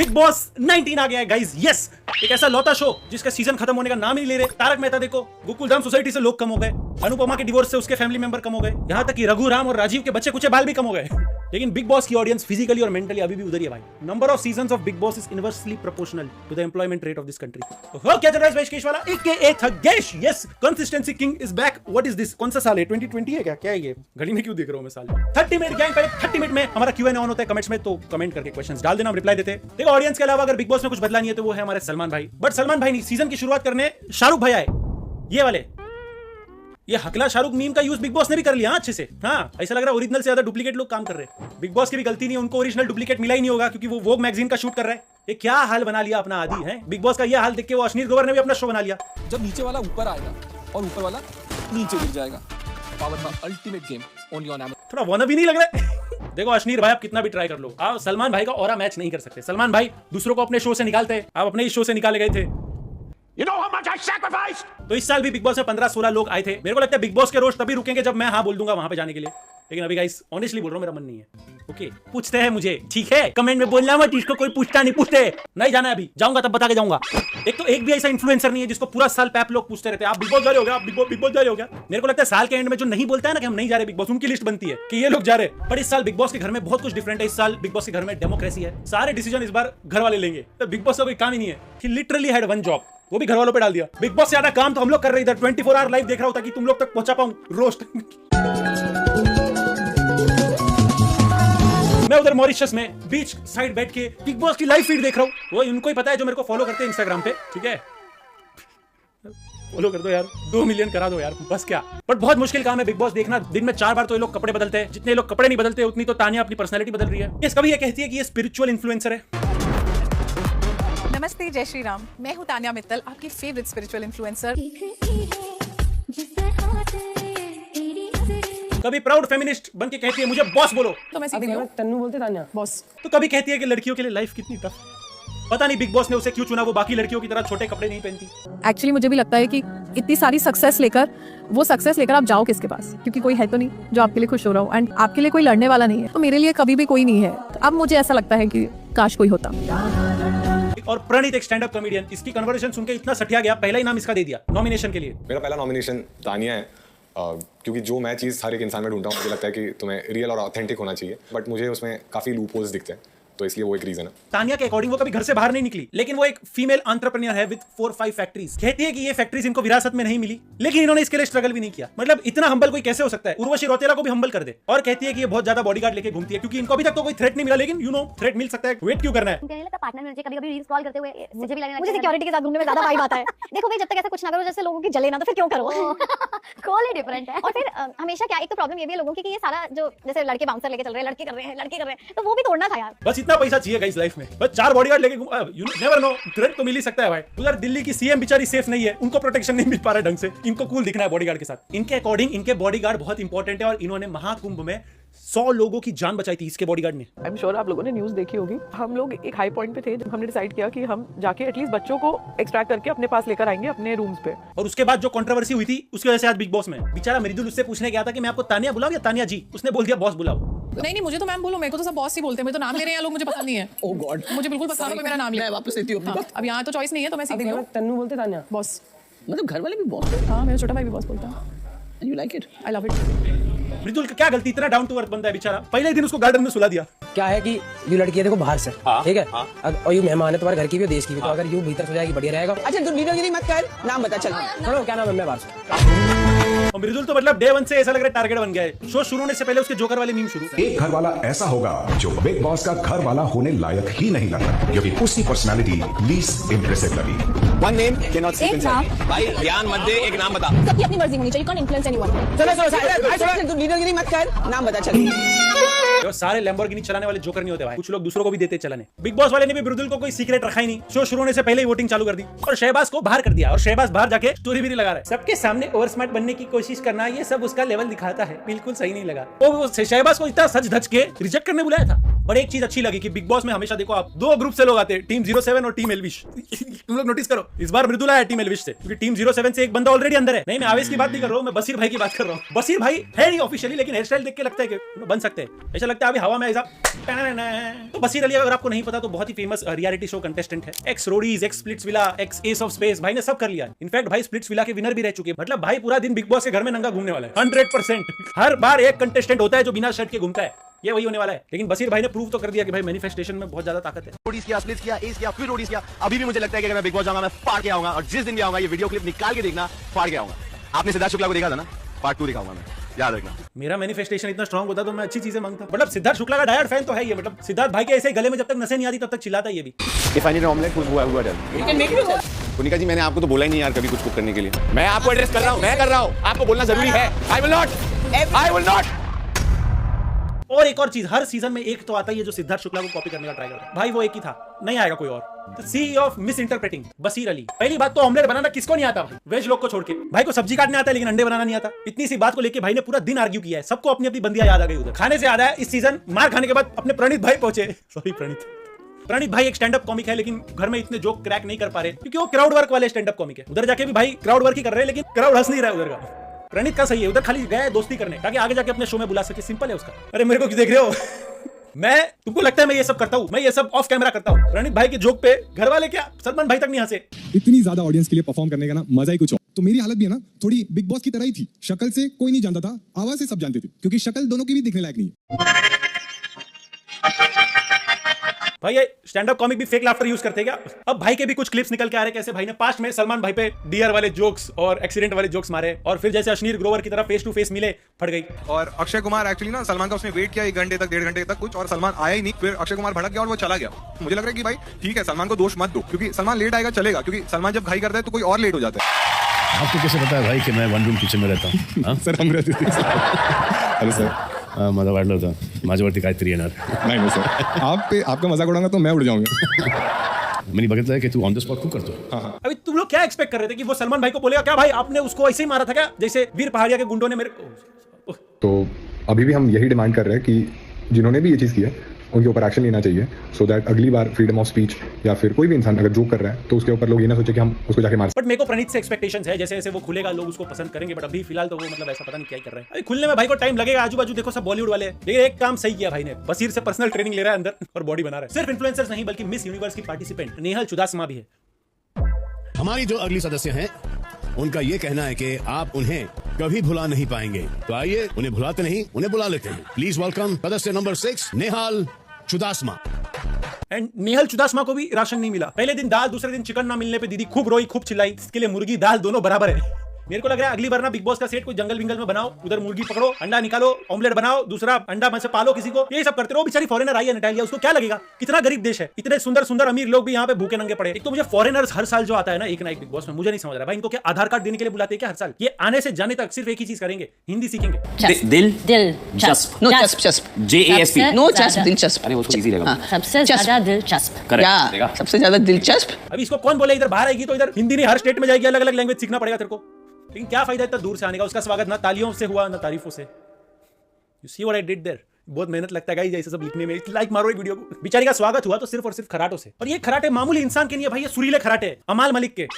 Big boss 19 आ गया है guys. Yes, एक ऐसा लौता शो जिसका सीजन खत्म होने का नाम ही नहीं ले रहे। तारक मेहता देखो, गोकुलधाम सोसाइटी से लोग कम हो गए, अनुपमा के डिवोर्स से उसके फैमिली मेंबर कम हो गए, यहाँ तक कि रघुराम और राजीव के बच्चे कुछ बाल भी कम हो गए। लेकिन बिग बॉस की ऑडियंस फिजिकली और मेंटली अभी भी उधर ही है भाई। Number of seasons of Bigg Boss is inversely proportional to the employment rate of this country. हो क्या चल रहा है वैशकेश वाला एके थगेश। Yes, consistency king is back. What is this? कौन सा साल है? 2020 है क्या है ये? घड़ी में क्यों देख रहा हूं मैं साल? 30 मिनट गैंग, पहले 30 मिनट में हमारा Q&A ऑन होता है कमेंट्स में, तो कमेंट करके क्वेश्चंस डाल देना, हम रिप्लाई देते हैं। देखो, ऑडियंस के अलावा अगर बिग बॉस में कुछ बदला नहीं है तो वो है हमारे सलमान भाई। बट सलमान भाई नहीं, सीजन की शुरुआत करने शाहरुख भाई आए। ये वाले, ये हकला शाहरुख मीम का यूज बिग बॉस ने भी कर लिया अच्छे से। हाँ, ऐसा लग रहा है ओरिजिनल से ज्यादा डुप्लीकेट लोग काम कर रहे हैं। बिग बॉस की भी गलती नहीं है, उनको ओरिजिनल डुप्लीकेट मिला ही नहीं होगा क्योंकि वो वोग मैगजीन का शूट कर रहा है। ये क्या हाल बना लिया अपना आदि है। बिग बॉस का ये हाल देख के वो अश्नीर ग्रोवर ने भी अपना शो बना लिया। जब नीचे वाला ऊपर आएगा और ऊपर वाला नीचे गिर जाएगा। पावर का ultimate game only on Amazon। थोड़ा वाना भी नहीं लग रहा है। देखो अश्नीर भाई, आप कितना भी ट्राई कर लो, आप सलमान भाई का ऑरा मैच नहीं कर सकते। सलमान भाई दूसरों को अपने शो से निकालते हैं, आप अपने इस शो से निकाले गए थे। You know how much I sacrificed? तो इस साल भी बिग बॉस में 15-16 लोग आए थे। मेरे को लगता है बिग बॉस के रोज तभी रुकेंगे जब मैं हाँ बोल दूंगा वहां पे जाने के लिए। लेकिन अभी गाइस ऑनेस्टली बोल रहा हूं, मेरा मन नहीं है। ओके, पूछते हैं मुझे, ठीक है? कमेंट में बोलना मत, इसको कोई पूछता नहीं, पूछते नहीं जाना है। अभी जाऊंगा तब बता के जाऊंगा। एक भी ऐसा इन्फ्लुएंसर नहीं है जिसको पूरा साल पैप लोग पूछते रहते हैं, आप बिग बॉस जा रहे हो क्या? आप बिग बॉस जा रहे हो क्या? मेरे को लगता है साल के एंड में जो नहीं बोलता है ना कि हम नहीं जा रहे बिग बॉस, उनकी लिस्ट बनती है कि ये लोग जा रहे हैं। पर इस साल बिग बॉस के घर में बहुत कुछ डिफरेंट है। इस साल बिग बॉस के घर में डेमोक्रेसी है। सारे डिसीजन इस बार घर वाले लेंगे। तो बिग बॉस का कोई काम ही नहीं है। ही लिटरली हैड वन जॉब, वो भी घर वालों पे डाल दिया। बिग बॉस से ज्यादा काम तो हम लोग कर रहे हैं इधर। 24 आवर लाइव देख रहा हूं ताकि तुम लोग तक पहुंचा पाऊं रोस्ट। मैं उधर मॉरिशस में बीच साइड बैठ के बिग बॉस की लाइव फीड देख रहा हूं। वो उनको ही पता है जो मेरे को फॉलो करते हैं इंस्टाग्राम पे, ठीक है? फॉलो कर दो यार, 2 मिलियन करा दो यार, बस क्या। बट बहुत मुश्किल काम है बिग बॉस देखना। दिन में 4 बार तो ये लोग कपड़े बदलते हैं। जितने लोग कपड़े नहीं बदलते उतनी तो तानिया अपनी पर्सनैलिटी बदल रही है। ये कभी ये कहती है कि ये स्पिरिचुअल इन्फ्लुएंसर है। नमस्ते, जय श्री राम। मैं हूँ तानिया मित्तल, आपकी फेवरेट स्पिरिचुअल इन्फ्लुएंसर। कभी प्राउड फेमिनिस्ट बन के कहती है मुझे बॉस बोलो, तो मैं सीख रही हूँ तन्नू बोलते तान्या बॉस। तो कभी कहती है कि लड़कियों के लिए लाइफ कितनी टफ। पता नहीं बिग बॉस ने उसे क्यों चुना, वो बाकी लड़कियों की तरह छोटे कपड़े नहीं पहनती। एक्चुअली मुझे भी लगता है कि इतनी सारी सक्सेस लेकर आप जाओ किसके पास, क्योंकि कोई है तो नहीं जो आपके लिए खुश हो रहा हो, एंड आपके लिए कोई लड़ने वाला नहीं है। तो मेरे लिए कभी भी कोई नहीं है। तो अब मुझे ऐसा लगता है कि काश कोई होता। और प्रणीत एक स्टैंड अप कॉमेडियन, इसकी कन्वर्सेशन सुन के इतना सटिया गया, पहला ही नाम इसका दे दिया नॉमिनेशन के लिए। मेरा पहला नॉमिनेशन तानिया है, क्योंकि जो मैं चीज़ हर एक इंसान में ढूंढता हूँ, मुझे लगता है कि तुम्हें रियल और ऑथेंटिक होना चाहिए। बट मुझे उसमें काफ़ी लूप होल्स दिखते हैं, तो इसलिए वो एक रीजन है। तानिया के अकॉर्डिंग वो कभी घर से बाहर नहीं निकली, लेकिन वो एक फीमेल एंटरप्रेन्योर है विद 4-5 फैक्ट्रीज। कहती है कि ये फैक्ट्रीज इनको विरासत में नहीं मिली, लेकिन इन्होंने इसके लिए स्ट्रगल भी नहीं किया। मतलब इतना हम्बल कोई कैसे हो सकता है? उर्वशी रौतेला को भी हम्बल कर दे। और कहती है कि ये बहुत ज्यादा बॉडीगार्ड लेके घूमती है क्योंकि इनको अभी तक तो कोई थ्रेट नहीं मिला, लेकिन यू नो थ्रेट मिल सकता है। वेट क्यों करना है? मुझे नहीं लगता पार्टनर मिल जाए। कभी-कभी रील्स स्क्रॉल करते हुए मुझे भी लगने लगता है मुझे सिक्योरिटी के साथ घूमने में ज्यादा वाइब आता है। देखो भाई, जब तक ऐसा कुछ ना करो जैसे लोगों की जले ना, तो फिर क्यों करो? कॉल ही डिफरेंट है। और फिर हमेशा क्या, एक तो प्रॉब्लम ये भी है लोगों की कि ये सारा जो जैसे लड़के बाउंसर लेके चल रहे हैं, लड़के कर रहे हैं, तो वो भी तोड़ना था यार। बस इतना पैसा चाहिए गाइस लाइफ में, बस 4 बॉडीगार्ड लेके यू नेवर नो, थ्रेट तो मिल ही सकता है भाई। उधर दिल्ली की सीएम बेचारी सेफ नहीं है, उनको प्रोटेक्शन नहीं मिल पा रहा ढंग से। इनको कूल दिखना है बॉडीगार्ड के साथ। इनके अकॉर्डिंग इनके बॉडीगार्ड बहुत इंपॉर्टेंट है और इन्होंने महाकुंभ में 100 लोगों की जान बचाई थी इसके बॉडीगार्ड ने। आई एम श्योर आप लोगों ने न्यूज़ देखी होगी। हम लोग एक हाई पॉइंट पे थे जब हमने डिसाइड किया कि हम जाके एटलीस्ट बच्चों को एक्सट्रैक्ट करके अपने पास लेकर आएंगे अपने रूम्स पे। और उसके बाद जो कंट्रोवर्सी हुई थी उसकी वजह से आज बिग बॉस में बेचारा मृदुल उससे पूछने गया था कि मैं आपको तानिया बुलाऊं या तानिया जी, उसने बोल दिया बॉस बुलाओ। नहीं, मुझे तो मैम बोलो, मेरे को तो सब बॉस ही बोलते हैं। मुझे तो नाम ले रहे हैं लोग, मुझे पता नहीं है। ओह गॉड, मुझे बिल्कुल पता नहीं, मेरा नाम ले। मैं वापस लेती हूँ अपनी बात। अब यहाँ तो चॉइस नहीं है, तो मैं सीख रही हूँ। तन्नू बोलते तान्या बॉस। मतलब घर वाले भी बॉस। हाँ, मेरा छोटा भाई भी बॉस बोलता है। You like it? I love it. Mridul का क्या गलती, इतना डाउन टू अर्थ बंदा है बेचारा। पहले दिन उसको गार्डन में सुला दिया। क्या है कि यू लड़की है देखो बाहर से, ठीक है, और यू मेहमान है तुम्हारे घर की भी और देश की भी, तो अगर यू भीतर से जाएगी बढ़िया रहेगा। अच्छा तू लीडरगिरी मत कर, नाम बता चल। छोड़ो, क्या नाम है? मैं बाहर से। और मृदुल तो मतलब डे 1 से ऐसा लग रहा है टारगेट बन गया है। शो शुरू होने से पहले उसके जोकर वाले मीम शुरू। एक घर वाला ऐसा होगा जो बिग बॉस का घर वाला होने लायक ही नहीं लगता, क्योंकि उसकी पर्सनालिटी लीस्ट इंप्रेसिव लगी। One name can not sleep inside. भाई ध्यान मत दे, एक नाम बता। सबकी अपनी मर्जी होनी चाहिए, कौन इन्फ्लुएंस एनीवन। चलो तू लीडरगिरी मत कर, नाम बता चल। जो सारे लैम्बोर्गिनी चलाने वाले जोकर नहीं होते भाई, कुछ लोग दूसरों को भी देते चलाने। बिग बॉस वाले ने भी मृदुल को कोई सीक्रेट रखा ही नहीं। शो शुरू होने से पहले ही वोटिंग चालू कर दी और शहबाज को बाहर कर दिया। और शहबाज बाहर जाके स्टोरी भी नहीं लगा रहा है। सबके सामने ओवर स्मार्ट बनने की कोशिश करना, ये सब उसका लेवल दिखाता है। बिल्कुल सही नहीं लगा। वो शहबाज को इतना सच धज के रिजेक्ट करने बुलाया था। और एक चीज अच्छी लगी कि बिग बॉस में हमेशा देखो आप 2 ग्रुप से लोग आते हैं, टीम 07 और टीम एल्विश। तुम लोग नोटिस करो, इस बार मृदुल आया टीम एल्विश से, क्योंकि टीम 07 से एक बंदा ऑलरेडी अंदर है। नहीं, मैं आवेश की बात नहीं कर रहा हूँ, मैं बसीर भाई की बात कर रहा हूँ। बसीर भाई है नहीं ऑफिशियली, लेकिन हेयर स्टाइल देख के लगता है कि बन सकते हैं। ऐसा लगता है अभी हवा में ऐसा। तो बसीर अली अगर आपको नहीं पता तो बहुत ही फेमस रियलिटी शो कंटेस्टेंट है, x Roadies, x splits villa, x S of space, भाई ने सब कर लिया। इनफैक्ट भाई स्प्लिट्स विला के विनर भी रह चुके हैं। मतलब भाई पूरा दिन बिग बॉस के घर में नंगा घूमने वाला है 100%। हर बार एक कंटेस्टेंट होता है जो बिना शर्ट के घूमता है, ये वही होने वाला है। लेकिन बसीर भाई ने प्रूव तो कर दिया कि भाई मैनिफेस्टेशन में बहुत ज्यादा ताकत है। रोडीज किया, स्प्लिट्स किया, एस किया, फिर रोडीज किया। अभी भी मुझे लगता है कि अगर मैं बिग बॉस जाऊंगा मैं फाड़ के आऊंगा, और जिस दिन भी आऊंगा ये वीडियो क्लिप निकाल के देखना, फाड़ के आऊंगा। आपने सिद्धार्थ शुक्ला को देखा था ना, पार्ट 2 दिखाऊंगा मैं, याद रखना। मेरा मैनिफेस्टेशन इतना स्ट्रांग होता तो मैं अच्छी चीजें मांगता। मतलब सिद्धार्थ शुक्ला का डायरेक्ट फैन तो है ये। मतलब सिद्धार्थ भाई के ऐसे गले में जब तक नसें नहीं आती तब तक चिल्लाता है ये भी। इफ आई नीड ऑमलेट हुआ done. You can make it. Punika ji मैंने आपको तो बोला ही नहीं यार कभी कुछ कुक करने के लिए। मैं आपको एड्रेस कर रहा हूं, मैं कर रहा हूं, आपको बोलना जरूरी है। I will not. और एक और चीज, हर सीजन में एक तो आता ही है जो सिद्धार्थ शुक्ला को कॉपी करने का ट्राई करता है। भाई वो एक ही था, नहीं आएगा कोई और। सी ऑफ मिस इंटरप्रेटिंग बसीर अली। पहली बात तो ऑमलेट बनाना किसको नहीं आता भाई, वेज लोग को छोड़ के। भाई को सब्जी काटने आता है लेकिन अंडे बनाना नहीं आता। इतनी सी बात को लेके भाई ने पूरा दिन आर्ग्यू किया है। सबको अपनी अपनी बंदियां याद आ गई उधर। खाने से याद आया इस सीजन मार खाने के बाद अपने प्रणीत भाई पहुंचे। सॉरी प्रणीत भाई एक स्टैंड अप कॉमिक है लेकिन घर में इतने जोक क्रैक नहीं कर पा रहे क्योंकि वो क्राउड वर्क वाले स्टैंड अप कॉमिक है। उधर जाके भी भाई क्राउड वर्क ही कर रहे हैं लेकिन क्राउड हंस नहीं रहा है उधर का। प्रणीत का सही है, उधर खाली गया है दोस्ती करने ताकि आगे जाके अपने शो में बुला सके। सिंपल है उसका। अरे मेरे को क्यों देख रहे हो? मैं तुमको लगता है मैं ये सब करता हूँ? मैं ये सब ऑफ कैमरा करता हूँ। प्रणीत भाई के जोक पे घर वाले क्या सलमान भाई तक नहीं हंसे। इतनी ज्यादा ऑडियंस के लिए परफॉर्म करने का ना मजा ही कुछ और। तो मेरी हालत भी है ना थोड़ी बिग बॉस की तरह ही थी। शक्ल से कोई नहीं जानता था, आवाज से सब जानते थे क्योंकि शक्ल दोनों की भी दिखने लायक नहीं है। भाई ये स्टैंड अप कॉमिक भी फेक लाफ्टर यूज करते हैं क्या? अब भाई के भी कुछ क्लिप्स निकल के आ रहे कैसे भाई ने पास्ट में सलमान भाई पे डियर वाले जोक्स और एक्सीडेंट वाले जोक्स मारे और फिर जैसे अश्नीर ग्रोवर की तरह फेस टू फेस मिले फट गई। और अक्षय कुमार एक्चुअली ना सलमान का उसने वेट किया 1 घंटे तक 1.5 घंटे तक कुछ, और सलमान आया ही नहीं। फिर अक्षय कुमार भड़क गया और वो चला गया। मुझे लग रहा है कि भाई ठीक है सलमान को दोष मत दो क्योंकि सलमान लेट आएगा चलेगा, क्योंकि सलमान जब घाई करता है तो कोई और लेट हो जाता है। आपको कैसे पता है भाई कि मैं वन रूम किचन में रहता हूँ? सर हम रहते थे। हेलो सर, माझा वाढलं होतं माझ्यावरती काहीतरी येणार नहीं सर, आपका मजाक उड़ाऊंगा तो मैं उड़ जाऊंगा। मी बघितलं आहे की तू ऑन द स्पॉट खूप करतो। अभी तुम लोग क्या एक्सपेक्ट कर रहे थे कि वो सलमान भाई को बोलेगा क्या भाई आपने उसको ऐसे ही मारा था क्या जैसे वीर पहाड़िया के गुंडों ने मेरे को? तो अभी भी हम यही डिमांड कर रहे हैं कि जिन्होंने भी ये चीज़ किया उनके ऊपर एक्शन लेना चाहिए, सो दैट अगली बार फ्रीडम ऑफ स्पीच या फिर कोई भी इंसान अगर जोक कर रहा है तो उसके ऊपर लोग ये ना सोचे कि हम उसको जाके मार। बट मेरे को प्रणीत से एक्सपेक्टेशंस है जैसे जैसे वो खुलेगा लोग उसको पसंद करेंगे। बट अभी फिलहाल तो वो मतलब ऐसा पता नहीं क्या कर रहा है। अभी खुलने में भाई को टाइम लगेगा। आजू बाजू देखो सब बॉलीवुड वाले, लेकिन एक काम सही किया भाई ने, बसीर से पर्सनल ट्रेनिंग ले रहा है अंदर और बॉडी बना रहा है। सिर्फ इन्फ्लुएंसर्स नहीं बल्कि मिस यूनिवर्स की पार्टिसिपेंट नेहल चुदासमा भी है। हमारी जो अगली सदस्य हैं उनका ये कहना है कि आप उन्हें कभी भुला नहीं पाएंगे, तो आइए उन्हें भुलाते नहीं उन्हें बुला लेते हैं। प्लीज वेलकम सदस्य नंबर 6 नेहाल चुदासमा। एंड नेहल चुदासमा को भी राशन नहीं मिला। पहले दिन दाल, दूसरे दिन चिकन ना मिलने पे दीदी खूब रोई खूब चिल्लाई। इसके लिए मुर्गी दाल दोनों बराबर है। मेरे को लग रहा है अगली बार ना बिग बॉस का सेट कोई जंगल विंगल में बनाओ, उधर मुर्गी पकड़ो, अंडा निकालो, ऑमलेट बनाओ, दूसरा अंडा में से पालो किसी को, ये सब करते रहो। बेचारी फॉरेनर आई है नटालिया, उसको क्या लगेगा? कितना गरीब देश है, इतने सुंदर सुंदर अमीर लोग भी यहाँ पे भूखे नंगे पड़े। एक तो मुझे फॉरेनर्स हर साल जो आता है ना एक बिग बॉस में, मुझे नहीं समझ रहा भाई इनको क्या आधार कार्ड देने के लिए बुलाते हैं क्या हर साल? ये आने से जाने तक सिर्फ एक ही चीज करेंगे, हिंदी सीखेंगे। दिल दिलचस्प। नो चस्प JASP नो चस्प दिलचस्प। अरे वो थोड़ी इजी रहेगा। सबसे ज्यादा दिलचस्प। करेक्ट, सबसे ज्यादा दिलचस्प। अभी इसको कौन बोले इधर बाहर आएगी तो इधर हिंदी नहीं हर स्टेट में जाएगी, अलग अलग लैंग्वेज सीखना पड़ेगा तेरे को। लेकिन क्या फायदा इतना दूर से आने का? उसका स्वागत ना तालियों से हुआ ना तारीफों से। You see what I did there? बहुत मेहनत लगता है गाइस ऐसे सब लिखने में। लाइक मारो एक वीडियो को। बेचारी का स्वागत हुआ तो सिर्फ और सिर्फ खराटों से, और ये खराटे मामूली इंसान के नहीं है भाई, ये सुरीले खराटे अमाल मलिक के।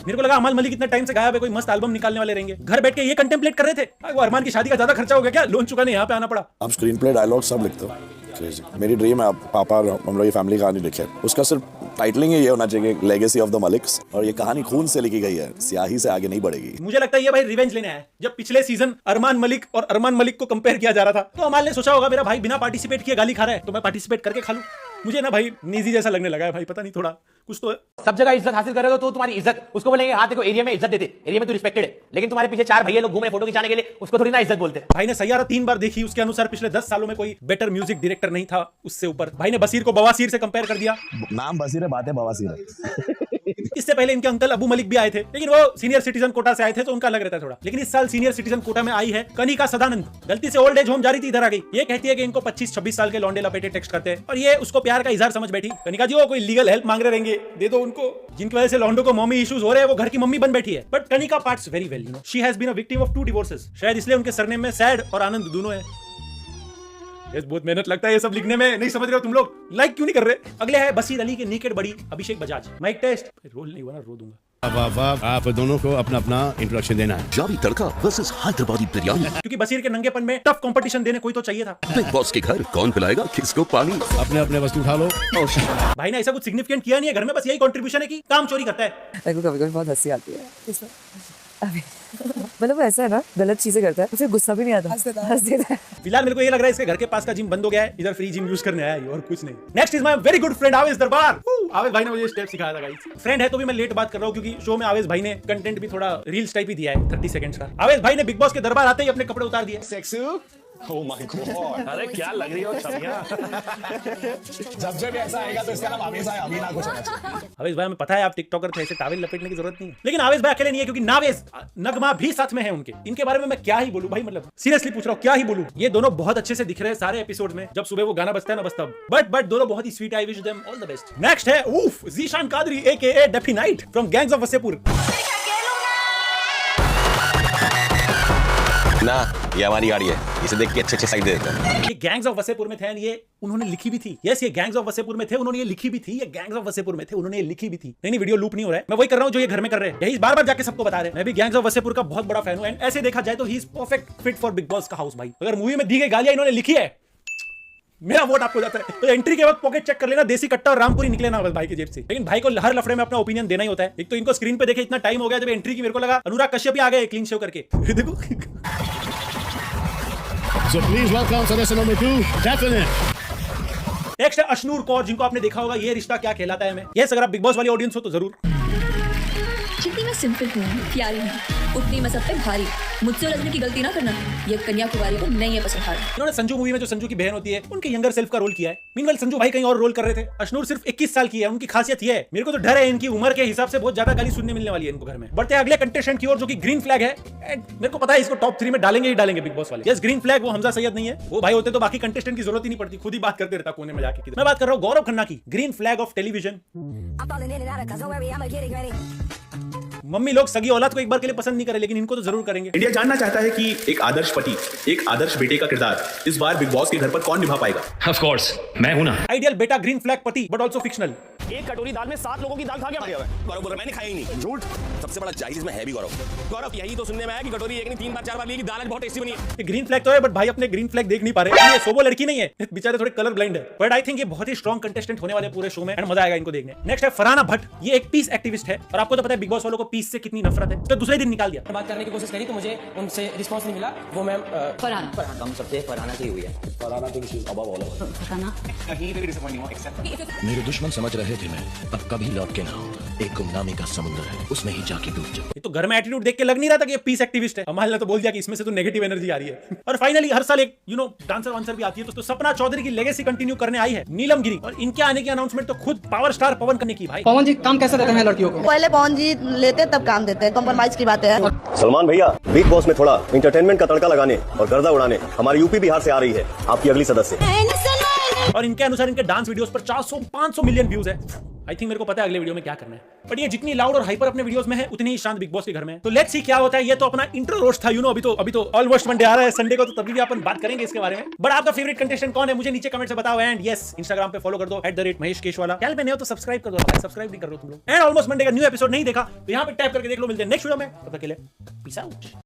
मेरे को लगा अमाल मलिक इतना टाइम से गायब है, कोई मस्त एल्बम निकालने वाले रहेंगे। घर बैठ के ये कंटेम्पलेट कर रहे थे। वो अरमान की शादी का ज्यादा खर्चा हो गया क्या? लोन चुका नहीं, यहाँ पे आना पड़ा। हम स्क्रीन प्ले डायलॉग सब लिखते हो। मेरी ड्रीम है पापा हम लोग ये फैमिली कहानी लिखे, उसका सिर्फ टाइटलिंग ये होना चाहिए लेगेसी ऑफ द मलिक्स, और ये कहानी खून से लिखी गई है, स्याही से आगे नहीं बढ़ेगी। मुझे लगता है ये भाई रिवेंज लेने आया। जब पिछले सीजन अरमान मलिक और अरमान मलिक को कंपेयर किया जा रहा था तो अमाल ने सोचा होगा मेरा भाई बिना पार्टिसिपेट किए गाली खा रहा है तो मैं पार्टिसिपेट करके खा लूं। मुझे ना भाई निजी जैसा लगने लगा है भाई, पता नहीं थोड़ा कुछ तो है। सब जगह इज्जत हासिल कर रहे हो तो तुम्हारी इज्जत उसको बोलेंगे हाँ देखो एरिया में इज्जत देते, एरिया में तू रिस्पेक्टेड है, लेकिन तुम्हारे पीछे 4 भैया लोग घूम रहे फोटो खिंचाने के लिए, उसको थोड़ी ना इज्जत बोलते। भाई ने सैयारा 3 बार देखी, उसके अनुसार पिछले 10 सालों में कोई बेटर म्यूजिक डायरेक्टर नहीं था उससे ऊपर। भाई ने बसीर को बवासीर से कंपेयर कर दिया। नाम बसीर है, बातें बवासीर है। इससे पहले इनके अंकल अबू मलिक भी आए थे, लेकिन वो सीनियर सिटीजन कोटा से आए थे तो उनका अलग रहता है थोड़ा। लेकिन इस साल सीनियर सिटीजन कोटा में आई है कनिका सदानंद। गलती से ओल्ड एज होम जा रही थी, इधर आ गई। ये कहती है कि इनको 25-26 साल के लौंडे लपेटे टेक्स्ट करते हैं और ये उसको प्यार का इजहार समझ बैठी। कनिका जी वो कोई लीगल हेल्प मांग रहे रहेंगे, दे दो उनको। जिनकी वजह से लौंडों को मॉमी इश्यूज हो रहे हैं वो घर की मम्मी बन बैठी है। But Kanika parts very well, you know she has been a victim of 2 divorces. शायद इसलिए उनके सरनेम में सैड और आनंद दोनों है। यस बहुत मेहनत लगता है ये सब लिखने में, नहीं समझ रहे हो तुम लोग, लाइक क्यों नहीं कर रहे। अगले है बसीर अली के नेकेड बड़ी अभिषेक बजाज। माइक टेस्ट, रोल नहीं हुआ ना, रो दूंगा। आप दोनों को अपना अपना इंट्रोडक्शन देना है। जावी तड़का वर्सेस हैदराबादी बिरयानी। क्योंकि बसीर के नंगेपन में टफ कंपटीशन देने कोई तो चाहिए था। बिग बॉस के घर कौन पिलाएगा किसको पानी। अपने अपने वस्तु उठा लो। भाई ने ऐसा कुछ सिग्निफिकेंट किया नहीं है घर में, बस यही कंट्रीब्यूशन है कि काम चोरी करता है। मेरे को कभी-कभी बहुत हंसी आती है अभी मतलब वो ऐसा है ना, गलत चीजें करता है तो फिर गुस्सा भी नहीं आता, हंस देता है। फिलहाल मेरे को ये लग रहा है इसके घर के पास का जिम बंद हो गया है, इधर फ्री जिम यूज करने आया है और कुछ नहीं। Next is my very good friend आवेश दरबार। आवेश भाई ने मुझे स्टेप सिखाया था गाइस। फ्रेंड है तो भी मैं लेट बात कर रहा हूँ क्योंकि शो में आवेश भाई ने कंटेंट भी थोड़ा रील्स टाइप ही दिया है 30 सेकंड्स का। आवेश भाई ने बिग बॉस के दरबार आते ही अपने कपड़े उतार दिए। सेक्सू Oh my God. अरे क्या लग रही हो छमिया। जब ऐसा आएगा तो इसका नाम आवेश है, अभी ना कुछ होना चाहिए। आवेश भाई हमें पता है आप टिकटॉकर थे, ऐसे टॉवेल लपेटने की जरूरत नहीं है। लेकिन आवेश भाई अकेले नहीं है क्योंकि नावेश नगमा भी साथ में है उनके। इनके बारे में मैं क्या ही बोलूं भाई, मतलब सीरियसली पूछ रहा हूँ क्या ही बोलूं। ये दोनों बहुत अच्छे से दिख रहे हैं सारे एपिसोड में, जब सुबह वो गाना बजता है ना बस तब। बट दोनों बहुत ही sweet, I wish them all the best. Next है उफ Zeeshan Quadri AKA Definite from Gangs of Wasseypur. ना ये हमारी गाड़ी है, इसे देख के अच्छे साइड दे देते हैं। ये गैंग्स ऑफ वसेपुर में थे, ये उन्होंने लिखी भी थी। यस ये गैंग्स ऑफ वसेपुर में थे, उन्होंने ये लिखी भी थी। ये गैंग्स ऑफ वसेपुर में थे, उन्होंने ये लिखी भी थी। नहीं वीडियो लूप नहीं हो रहा है, मैं वही कर रहा हूँ जो ये घर में कर रहे हैं, यही बार बार जाके सबको बता रहे हैं। मैं भी गैंग्स ऑफ वसेपुर का बहुत बड़ा फैन हूँ एंड ऐसे देखा जाए तो he is perfect fit for big boss का हाउस। भाई अगर मूवी में दी गई गालियां इन्होंने लिखी है, मेरा वोट आपको जाता है। तो एंट्री के वक्त पॉकेट चेक कर लेना, देसी कट्टा और रामपुरी निकले ना बस भाई की जेब से। लेकिन भाई को हर लफड़े में अपना ओपिनियन देना ही होता है। एक तो इनको स्क्रीन पे देखे इतना टाइम हो गया, जब एंट्री की मेरे को लगा अनुराग कश्यप ही आ गए क्लीन शेव करके। देखो So please welcome सदस्य नंबर 2 डेफिनेट। नेक्स्ट है अशनूर कौर, जिनको आपने देखा होगा ये रिश्ता क्या कहलाता है में। यस अगर आप बिग बॉस वाली ऑडियंस हो तो जरूर। जितनी मैं सिंपल हूँ, प्यारी हूँ, उतनी मैं सब पे भारी। मुझसे उलझने की गलती ना करना, ये कन्याकुमारी को नहीं है पसंद। इन्होंने संजू मूवी में जो संजू की बहन होती है उनके यंगर सेल्फ का रोल किया है। मीनवाइल संजू भाई कहीं और रोल कर रहे थे। अशनूर सिर्फ 21 साल की है, उनकी खासियत ये है, मेरे को तो डर है इनकी उम्र के हिसाब से बहुत ज्यादा गाली सुनने मिलने वाली है इनको घर में। बढ़ते अगले कंटेस्टेंट की ओर जो कि ग्रीन फ्लैग है, मेरे को पता है इसको टॉप 3 में डालेंगे ही डालेंगे बिग बॉस वाले। यस ग्रीन फ्लैग वो हमजा सैयद नहीं है, वो भाई होते तो बाकी कंटेस्टेंट की जरूरत ही नहीं पड़ती, खुद ही बात करते रहता कोने में जाके। मैं बात कर रहा हूँ गौरव खन्ना की, green flag of television. Mummy लोग सगी औलाद को एक बार के लिए पसंद नहीं करे, लेकिन इनको तो जरूर करेंगे। इंडिया जानना चाहता है कि एक आदर्श पति, एक आदर्श बेटे का किरदार इस बार बिग बॉस के घर पर कौन निभा पाएगा। ऑफ कोर्स मैं हूं ना। आइडियल बेटा ग्रीन फ्लैग पति बट आल्सो फिक्शनल। एक कटोरी दाल में 7 लोगों की दाल खा गया। गौरव बोल रहा मैंने खाई नहीं। झूठ सबसे बड़ा चाहिए इसमें है भी गौरव। गौरव यही तो सुनने में आया कि कटोरी एक नहीं 3 बार 4 बार ली कि दाल आज बहुत टेस्टी बनी है। ग्रीन फ्लैग तो है बट भाई अपने ग्रीन फ्लैग देख नहीं पा रहे। ये सोबो लड़की नहीं है, बेचारे थोड़े कलर ब्लाइंड है। बट आई थिंक ये बहुत ही स्ट्रॉन्ग कंटेस्टेंट होने वाले पूरे शो में एंड मजा आएगा इनको देखने। नेक्स्ट है फरहाना भट्ट, ये एक पीस एक्टिविस्ट है और आपको तो पता है बिग बॉस वालों को पीस से कितनी नफरत है, तो दूसरे दिन निकाल दिया। बात करने की कोशिश करी तो मुझे उनसे रिस्पांस नहीं मिला। वो मैम फरहाना हम सबसे फरहाना की हुई है। Farhana think she is above all of Farhana. कहीं पे डिसअपॉइंटिंग हो एक्सेप्ट। मेरे दुश्मन समझ रहे थे मैं अब कभी लौट के ना आऊं, एक गुमनामी का समुद्र है उसमें ही जाके डूब जाऊं। ये तो घर में एटीट्यूड देख के लग नहीं रहा था कि ये पीस एक्टिविस्ट है। अमाल ने तो बोल दिया कि इसमें से तो नेगेटिव एनर्जी आ रही है। और फाइनली हर साल एक डांसर वांसर भी आती है, तो सपना चौधरी की लेगेसी कंटिन्यू करने आई है नीलम गिरी, और इनके आने की अनाउंसमेंट तो खुद पावर स्टार पवन करने की। भाई पवन जी काम कैसे देते हैं लड़कियों को? पहले पवन जी लेते तब काम देते हैं, कॉम्प्रोमाइज की बात है। सलमान भैया बिग बॉस में थोड़ा इंटरटेनमेंट का तड़का लगाने और गर्दा उड़ाने हमारे यूपी बिहार से आ रही है आपकी अगली सदस्य। और इनके अनुसार इनके डांस वीडियोस पर 400-500 मिलियन व्यूज है। आई थिंक मेरे को पता है अगले वीडियो में क्या करना है। बट ये जितनी लाउड और हाइपर अपने वीडियोस में है उतनी ही शांत बिग बॉस के घर में है। तो लेट्स सी क्या होता है। ये तो अपना इंट्रो रोस्ट था, अभी तो ऑलमोस्ट मंडे आ रहा है, संडे को, तो तभी भी अपन बात करेंगे इसके बारे में। बट आपका फेवरेट कंटेस्टेंट कौन है मुझे नीचे कमेंट से बताओ। एंड यस इंस्टाग्राम पे फॉलो कर दो @महेश केशवाला। चैनल पे नहीं हो तो सब्सक्राइब कर दो, सब्सक्राइब नहीं कर रहे हो तुम लोग। एंड ऑलमोस्ट मंडे का न्यू एपिसोड नहीं देखा तो यहाँ पे टैप करके देख लो। मिलते हैं नेक्स्ट वीडियो में, तब तक के लिए पीस आउट।